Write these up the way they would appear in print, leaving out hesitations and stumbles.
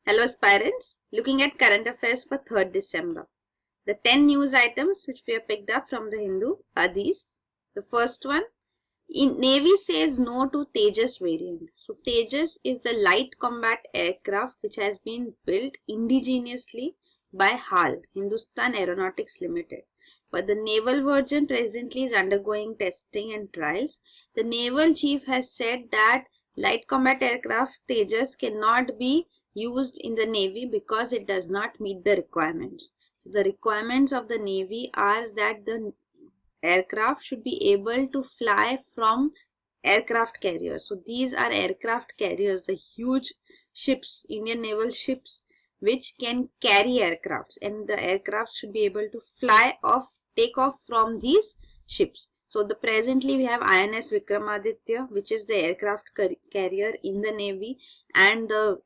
Hello aspirants, looking at current affairs for 3rd December. The 10 news items which we have picked up from the Hindu are these. The first one, Navy says no to Tejas variant. So Tejas is the light combat aircraft which has been built indigenously by HAL, Hindustan Aeronautics Limited. But the naval version presently is undergoing testing and trials. The naval chief has said that light combat aircraft Tejas cannot be used in the Navy because it does not meet the requirements. So the requirements of the Navy are that the aircraft should be able to fly from aircraft carriers. So these are aircraft carriers, the huge ships, Indian naval ships, which can carry aircrafts, and the aircraft should be able to take off from these ships. So presently we have INS Vikramaditya, which is the aircraft carrier in the Navy, and the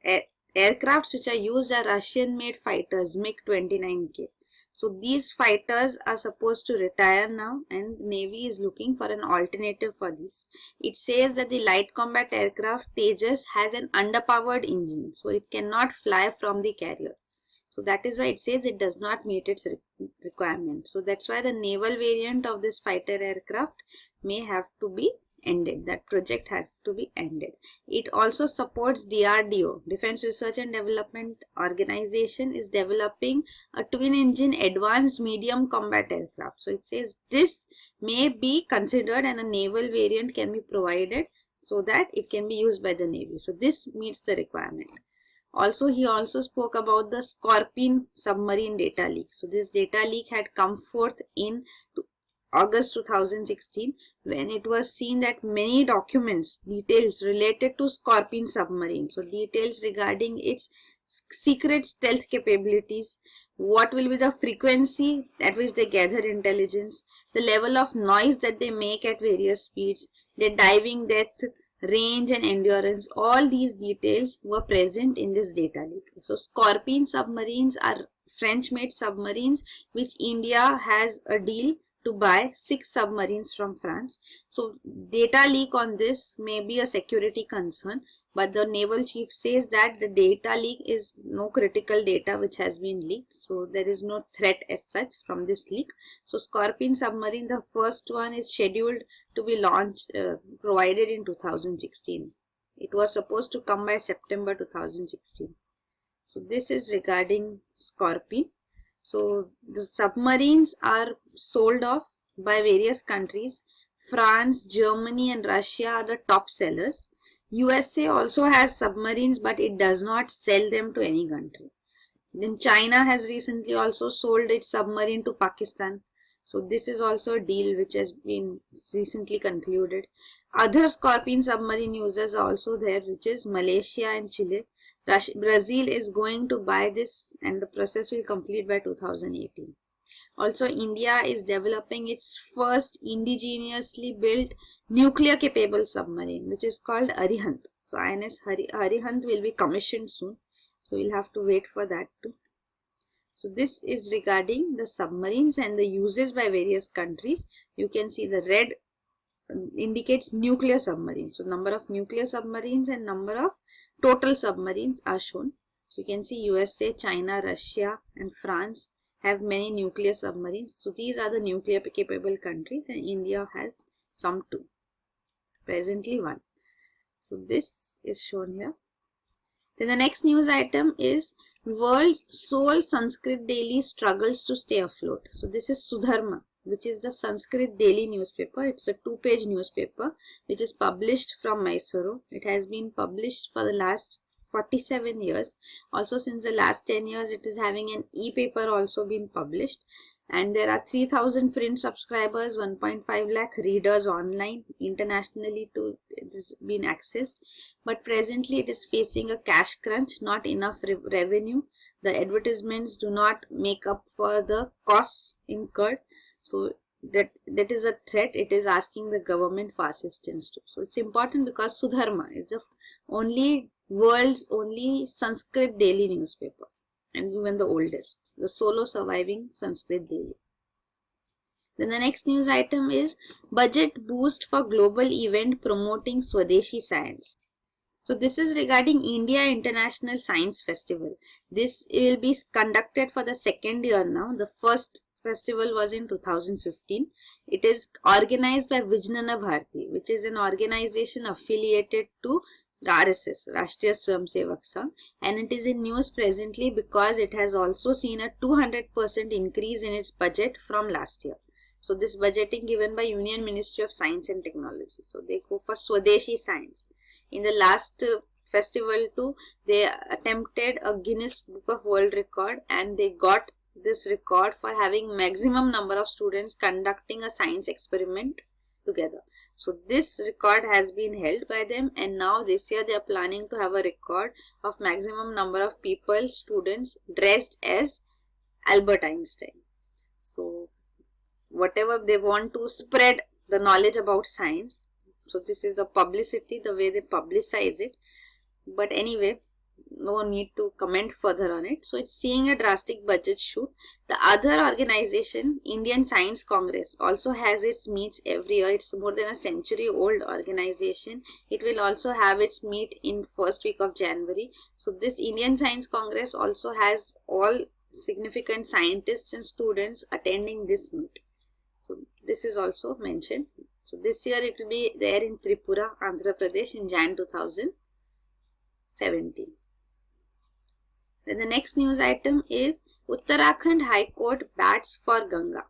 aircrafts which are used are Russian made fighters MiG-29K. So these fighters are supposed to retire now, and Navy is looking for an alternative for this. It says that the light combat aircraft Tejas has an underpowered engine, so it cannot fly from the carrier. So that is why it says it does not meet its requirement. So that's why the naval variant of this fighter aircraft may have to be ended. That project has to be ended. It also supports DRDO, Defense Research and Development Organization, is developing a twin engine advanced medium combat aircraft. So it says this may be considered and a naval variant can be provided so that it can be used by the Navy. So this meets the requirement. Also, he also spoke about the Scorpene submarine data leak. So this data leak had come forth in August 2016, when it was seen that many documents, details related to Scorpene submarine, so details regarding its secret stealth capabilities, what will be the frequency at which they gather intelligence, the level of noise that they make at various speeds, their diving depth, range and endurance, all these details were present in this data leak. So Scorpene submarines are French-made submarines which India has a deal to buy 6 submarines from France. So data leak on this may be a security concern, but the naval chief says that the data leak is no critical data which has been leaked. So there is no threat as such from this leak. So Scorpene submarine, the first one, is scheduled to be launched, provided in 2016. It was supposed to come by September 2016. So this is regarding Scorpene. So the submarines are sold off by various countries. France, Germany and Russia are the top sellers. USA also has submarines, but it does not sell them to any country. Then China has recently also sold its submarine to Pakistan. So this is also a deal which has been recently concluded. Other Scorpene submarine users are also there, which is Malaysia and Chile. Brazil is going to buy this and the process will complete by 2018. Also, India is developing its first indigenously built nuclear capable submarine, which is called Arihant. So INS Arihant will be commissioned soon. So we'll have to wait for that too. So this is regarding the submarines and the uses by various countries. You can see the red indicates nuclear submarines. So number of nuclear submarines and number of total submarines are shown. So you can see USA, China, Russia and France have many nuclear submarines. So these are the nuclear capable countries, and India has some too. Presently one. So this is shown here. Then the next news item is world's sole Sanskrit daily struggles to stay afloat. So this is Sudharma, which is the Sanskrit daily newspaper. It's a 2-page newspaper which is published from Mysuru. It has been published for the last 47 years. Also since the last 10 years it is having an e-paper also been published. And there are 3,000 print subscribers, 1.5 lakh readers online. Internationally too, it has been accessed. But presently it is facing a cash crunch, not enough revenue. The advertisements do not make up for the costs incurred. So that is a threat. It is asking the government for assistance too. So it's important because Sudharma is the world's only Sanskrit daily newspaper, and even the oldest, the solo surviving Sanskrit daily. Then the next news item is budget boost for global event promoting Swadeshi science. So this is regarding India International Science Festival. This will be conducted for the second year now. The first festival was in 2015. It is organized by Vijnana Bharati, which is an organization affiliated to RSS, Rashtriya Swayamsevak Sangh, and it is in news presently because it has also seen a 200% increase in its budget from last year. So this budgeting given by Union Ministry of Science and Technology. So they go for Swadeshi Science. In the last festival too, they attempted a Guinness Book of World Record and they got this record for having maximum number of students conducting a science experiment together. So this record has been held by them, and now this year they are planning to have a record of maximum number of people, students dressed as Albert Einstein. So whatever they want to spread the knowledge about science. So this is a publicity, the way they publicize it. But anyway, no need to comment further on it. So it's seeing a drastic budget shoot. The other organization, Indian Science Congress, also has its meets every year. It's more than a century old organization. It will also have its meet in first week of January. So this Indian Science Congress also has all significant scientists and students attending this meet. So this is also mentioned. So this year it will be there in Tripura, Andhra Pradesh in Jan 2017. Then the next news item is Uttarakhand High Court bats for Ganga.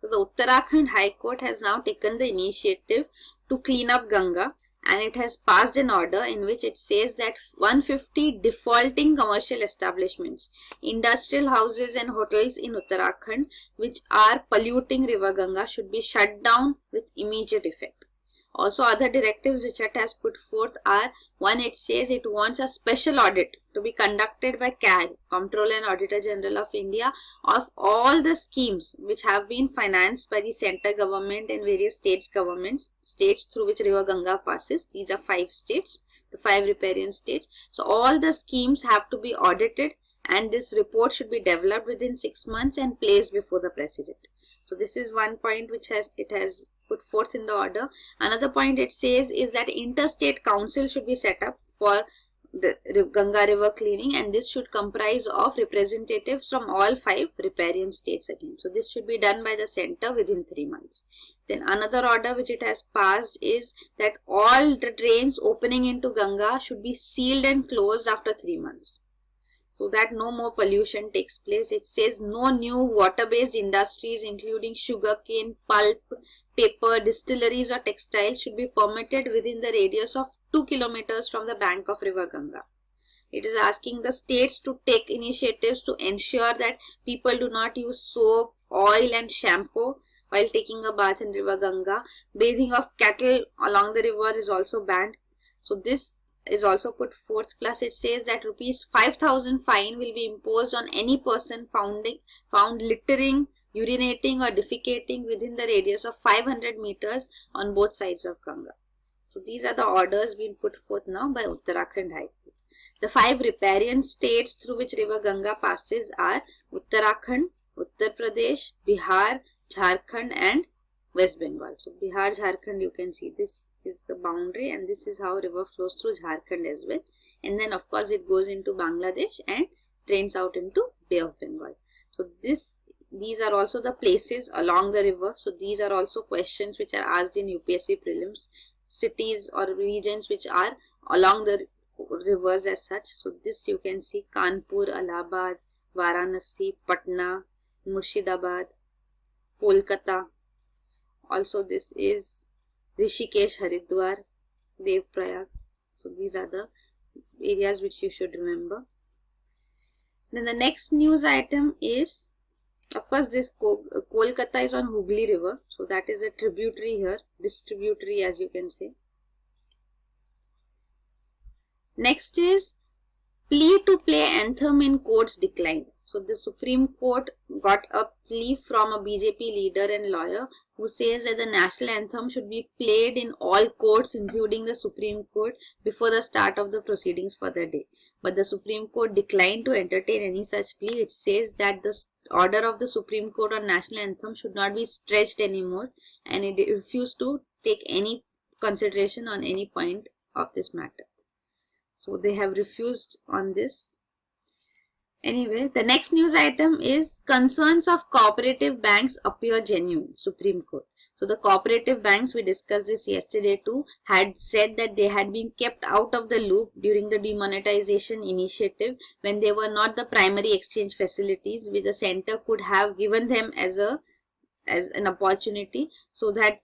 So the Uttarakhand High Court has now taken the initiative to clean up Ganga, and it has passed an order in which it says that 150 defaulting commercial establishments, industrial houses and hotels in Uttarakhand which are polluting river Ganga should be shut down with immediate effect. Also, other directives which it has put forth are, one, it says it wants a special audit to be conducted by CAG, Comptroller and Auditor General of India, of all the schemes which have been financed by the center government and various states governments, states through which river Ganga passes. These are 5 states, the 5 riparian states. So all the schemes have to be audited, and this report should be developed within 6 months and placed before the president. So this is one point which it has put forth in the order. Another point it says is that interstate council should be set up for the Ganga river cleaning, and this should comprise of representatives from all 5 riparian states again. So this should be done by the center within 3 months. Then another order which it has passed is that all the drains opening into Ganga should be sealed and closed after 3 months, so that no more pollution takes place. It says no new water-based industries including sugarcane, pulp, paper, distilleries or textiles should be permitted within the radius of 2 kilometers from the bank of river Ganga. It is asking the states to take initiatives to ensure that people do not use soap, oil and shampoo while taking a bath in river Ganga. Bathing of cattle along the river is also banned. So this is also put forth. Plus it says that rupees 5,000 fine will be imposed on any person found littering, urinating or defecating within the radius of 500 meters on both sides of Ganga. So these are the orders being put forth now by Uttarakhand High Court. The 5 riparian states through which river Ganga passes are Uttarakhand, Uttar Pradesh, Bihar, Jharkhand and West Bengal. So Bihar, Jharkhand, you can see this is the boundary, and this is how river flows through Jharkhand as well. And then of course it goes into Bangladesh and drains out into Bay of Bengal. So these are also the places along the river. So these are also questions which are asked in UPSC prelims. Cities or regions which are along the rivers as such. So this you can see: Kanpur, Allahabad, Varanasi, Patna, Murshidabad, Kolkata. Also this is Rishikesh, Haridwar, Devprayag. So these are the areas which you should remember. Then the next news item is, of course, this Kolkata is on Hooghly River. So that is a tributary here, distributary as you can say. Next is plea to play anthem in courts declined. So the Supreme Court got a plea from a BJP leader and lawyer who says that the national anthem should be played in all courts including the Supreme Court before the start of the proceedings for the day. But the Supreme Court declined to entertain any such plea. It says that the order of the Supreme Court on national anthem should not be stretched anymore, and it refused to take any consideration on any point of this matter. So they have refused on this. Anyway, the next news item is concerns of cooperative banks appear genuine, Supreme Court. So the cooperative banks, we discussed this yesterday too, had said that they had been kept out of the loop during the demonetization initiative when they were not the primary exchange facilities which the center could have given them as an opportunity so that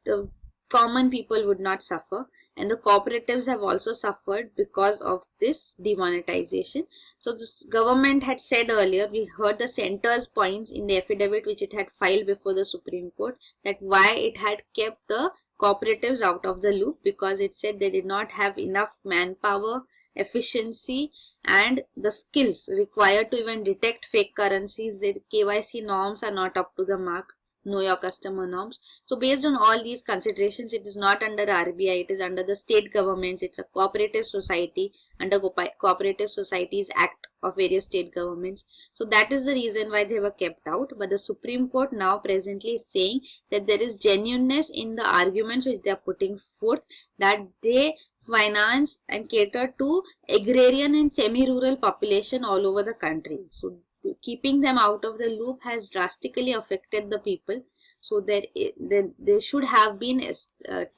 common people would not suffer, and the cooperatives have also suffered because of this demonetization. So this government had said earlier, we heard the center's points in the affidavit which it had filed before the Supreme Court, that why it had kept the cooperatives out of the loop, because it said they did not have enough manpower, efficiency and the skills required to even detect fake currencies. The KYC norms are not up to the mark, know your customer norms. So based on all these considerations, it is not under RBI, it is under the state governments. It's a cooperative society under Cooperative Societies Act of various state governments. So that is the reason why they were kept out. But the Supreme Court now presently is saying that there is genuineness in the arguments which they are putting forth, that they finance and cater to agrarian and semi-rural population all over the country. So keeping them out of the loop has drastically affected the people. So they should have been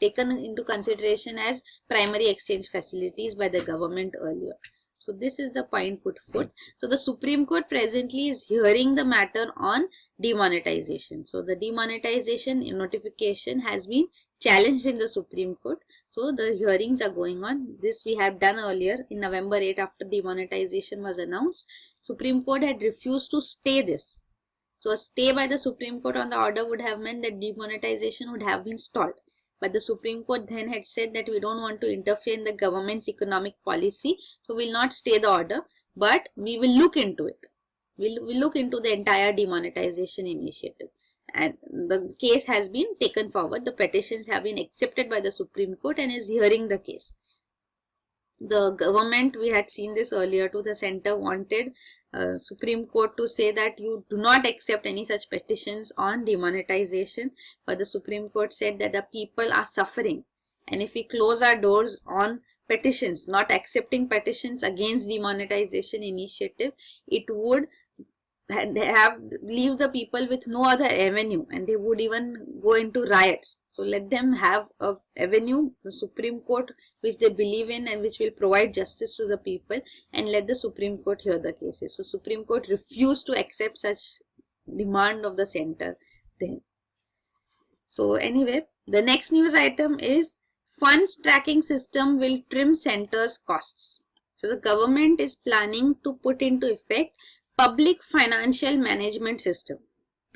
taken into consideration as primary exchange facilities by the government earlier. So this is the point put forth. So the Supreme Court presently is hearing the matter on demonetization. So the demonetization notification has been challenged in the Supreme Court. So the hearings are going on. This we have done earlier in November 8 after demonetization was announced. Supreme Court had refused to stay this. So a stay by the Supreme Court on the order would have meant that demonetization would have been stalled. But the Supreme Court then had said that we don't want to interfere in the government's economic policy, so we'll not stay the order, but we will look into it. We'll look into the entire demonetization initiative. And the case has been taken forward. The petitions have been accepted by the Supreme Court and is hearing the case. The government, we had seen this earlier too, the center wanted Supreme Court to say that you do not accept any such petitions on demonetization, but the Supreme Court said that the people are suffering, and if we close our doors on petitions, not accepting petitions against demonetization initiative, it would leave the people with no other avenue, and they would even go into riots. So let them have a avenue, the Supreme Court, which they believe in and which will provide justice to the people, and let the Supreme Court hear the cases. So Supreme Court refused to accept such demand of the center then. So anyway, the next news item is funds tracking system will trim center's costs. So the government is planning to put into effect Public Financial Management System,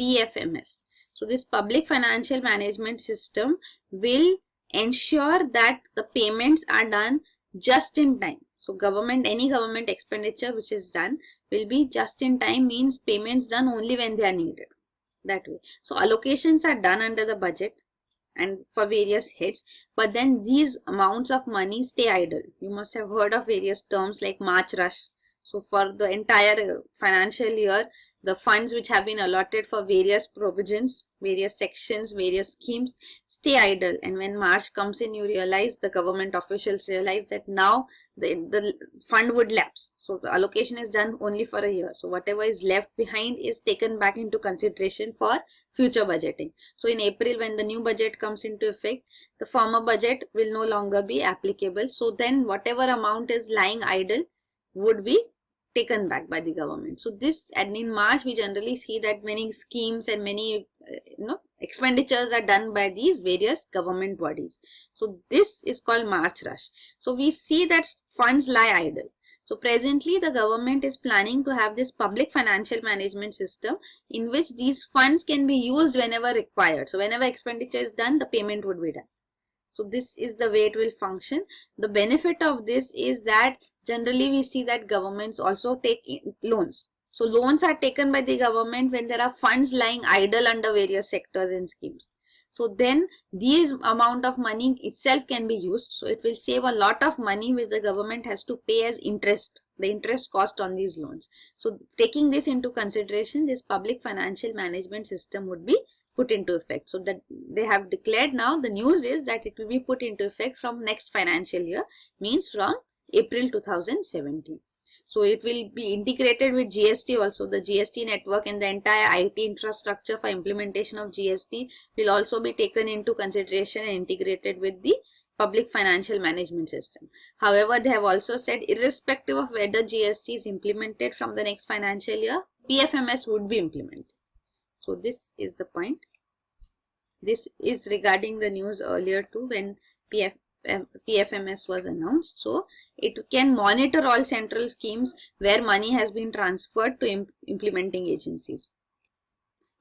PFMS. So this Public Financial Management System will ensure that the payments are done just in time. So any government expenditure which is done will be just in time, means payments done only when they are needed. That way. So allocations are done under the budget and for various heads, but then these amounts of money stay idle. You must have heard of various terms like March rush. So for the entire financial year, the funds which have been allotted for various provisions, various sections, various schemes stay idle. And when March comes in, you realize, the government officials realize that now the fund would lapse. So the allocation is done only for a year. So whatever is left behind is taken back into consideration for future budgeting. So in April, when the new budget comes into effect, the former budget will no longer be applicable. So then whatever amount is lying idle would be taken back by the government. So this, and in March we generally see that many schemes and many expenditures are done by these various government bodies. So this is called March rush. So we see that funds lie idle. So presently the government is planning to have this public financial management system in which these funds can be used whenever required. So whenever expenditure is done, the payment would be done. So this is the way it will function. The benefit of this is that generally we see that governments also take loans. So loans are taken by the government when there are funds lying idle under various sectors and schemes. So then these amount of money itself can be used. So it will save a lot of money which the government has to pay as interest, the interest cost on these loans. So taking this into consideration, this public financial management system would be put into effect. So that they have declared now, the news is that it will be put into effect from next financial year, means from April 2017. So it will be integrated with GST also. The GST network and the entire IT infrastructure for implementation of GST will also be taken into consideration and integrated with the public financial management system. However, they have also said irrespective of whether GST is implemented from the next financial year, PFMS would be implemented. So this is the point. This is regarding the news earlier too, when PFMS was announced. So it can monitor all central schemes where money has been transferred to implementing agencies.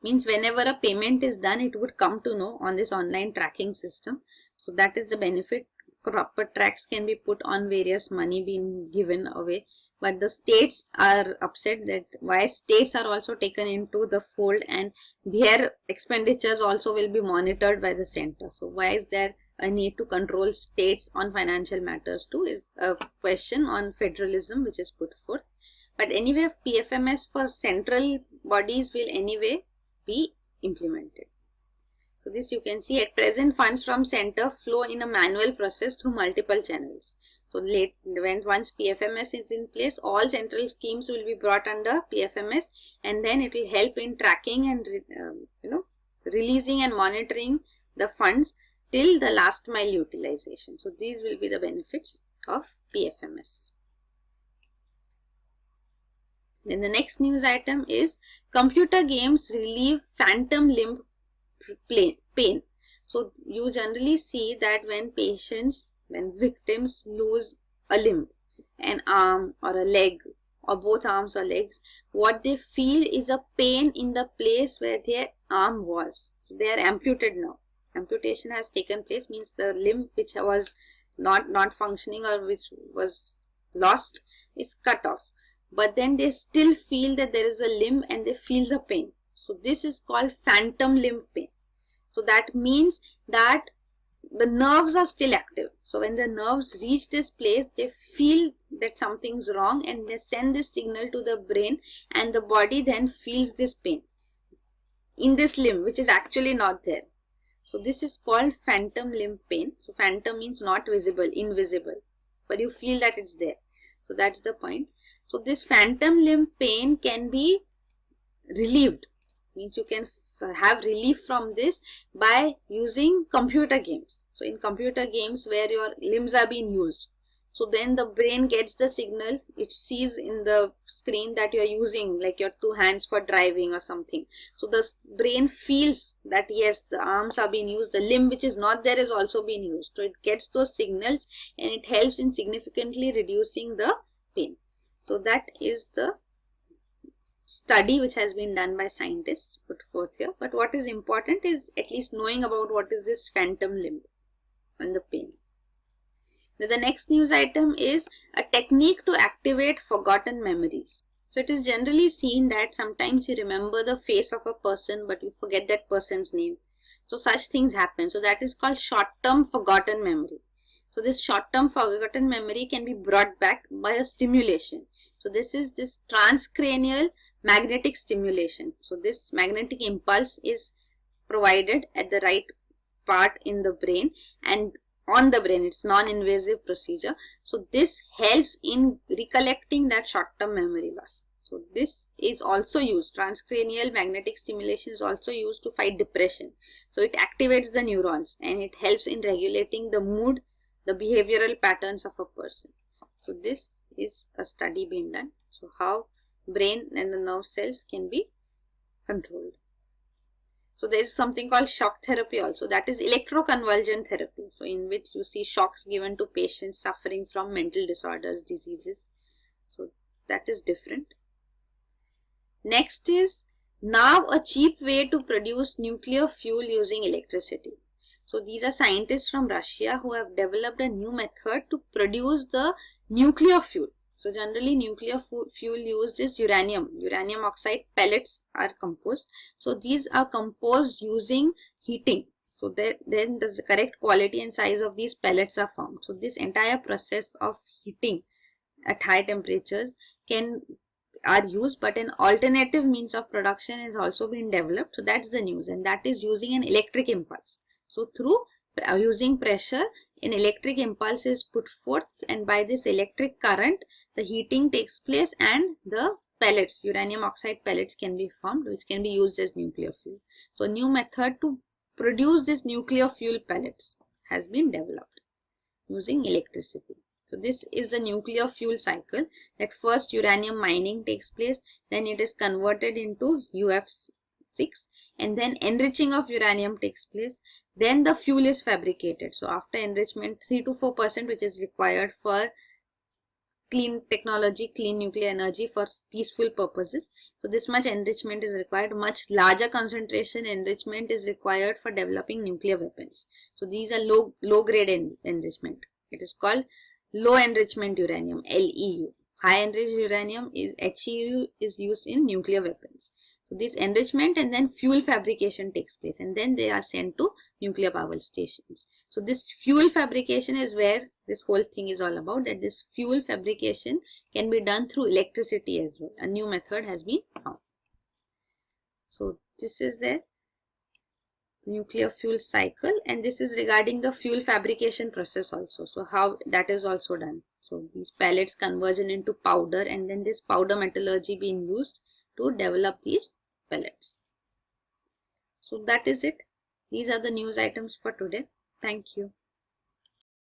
Means whenever a payment is done, it would come to know on this online tracking system. So that is the benefit. Proper tracks can be put on various money being given away. But the states are upset that why states are also taken into the fold and their expenditures also will be monitored by the center. So why is there a need to control states on financial matters too, is a question on federalism which is put forth. But anyway, PFMS for central bodies will anyway be implemented. So this you can see, at present funds from center flow in a manual process through multiple channels. So once PFMS is in place, all central schemes will be brought under PFMS, and then it will help in tracking and releasing and monitoring the funds till the last mile utilization. So these will be the benefits of PFMS. Then the next news item is computer games relieve phantom limb pain. So you generally see that when victims lose a limb, an arm or a leg, or both arms or legs, what they feel is a pain in the place where their arm was. So they are amputated now. Amputation has taken place, means the limb which was not functioning or which was lost is cut off. But then they still feel that there is a limb and they feel the pain. So this is called phantom limb pain. So that means that the nerves are still active. So when the nerves reach this place, they feel that something's wrong and they send this signal to the brain, and the body then feels this pain in this limb which is actually not there. So this is called phantom limb pain. So phantom means not visible, invisible, but you feel that it's there. So that's the point. So this phantom limb pain can be relieved, means you can have relief from this by using computer games. So in computer games where your limbs are being used, so then the brain gets the signal, it sees in the screen that you are using like your two hands for driving or something. So the brain feels that yes, the arms are being used, the limb which is not there is also being used. So it gets those signals and it helps in significantly reducing the pain. So that is the study which has been done by scientists put forth here. But what is important is at least knowing about what is this phantom limb and the pain. Now, the next news item is a technique to activate forgotten memories. So it is generally seen that sometimes you remember the face of a person but you forget that person's name. So such things happen. So that is called short-term forgotten memory. So this short-term forgotten memory can be brought back by a stimulation. So this is this transcranial magnetic stimulation. So this magnetic impulse is provided at the right part in the brain and on the brain. It's non-invasive procedure. So this helps in recollecting that short-term memory loss. So this is also used, transcranial magnetic stimulation is also used to fight depression. So it activates the neurons and it helps in regulating the mood, the behavioral patterns of a person. So this is a study being done. So how brain and the nerve cells can be controlled. So there is something called shock therapy also, that is electroconvulsion therapy. So in which you see shocks given to patients suffering from mental disorders, diseases. So that is different. Next is now a cheap way to produce nuclear fuel using electricity. So these are scientists from Russia who have developed a new method to produce the nuclear fuel. So generally nuclear fuel used is uranium. Uranium oxide pellets are composed. So these are composed using heating. So then the correct quality and size of these pellets are formed. So this entire process of heating at high temperatures are used, but an alternative means of production has also been developed. So that's the news, and that is using an electric impulse. So through using pressure, an electric impulse is put forth, and by this electric current the heating takes place and the pellets, uranium oxide pellets, can be formed, which can be used as nuclear fuel. So a new method to produce this nuclear fuel pellets has been developed using electricity. So this is the nuclear fuel cycle. At first uranium mining takes place, then it is converted into UF6, and then enriching of uranium takes place. Then the fuel is fabricated. So after enrichment, 3 to 4%, which is required for clean technology, clean nuclear energy for peaceful purposes. So this much enrichment is required. Much larger concentration enrichment is required for developing nuclear weapons. So these are low grade enrichment. It is called low enrichment uranium, LEU. High enriched uranium is HEU, is used in nuclear weapons. So this enrichment and then fuel fabrication takes place, and then they are sent to nuclear power stations. So this fuel fabrication is where this whole thing is all about, that this fuel fabrication can be done through electricity as well. A new method has been found. So this is the nuclear fuel cycle, and this is regarding the fuel fabrication process also. So how that is also done. So these pellets conversion into powder, and then this powder metallurgy being used to develop these pellets. So that is it. These are the news items for today. Thank you.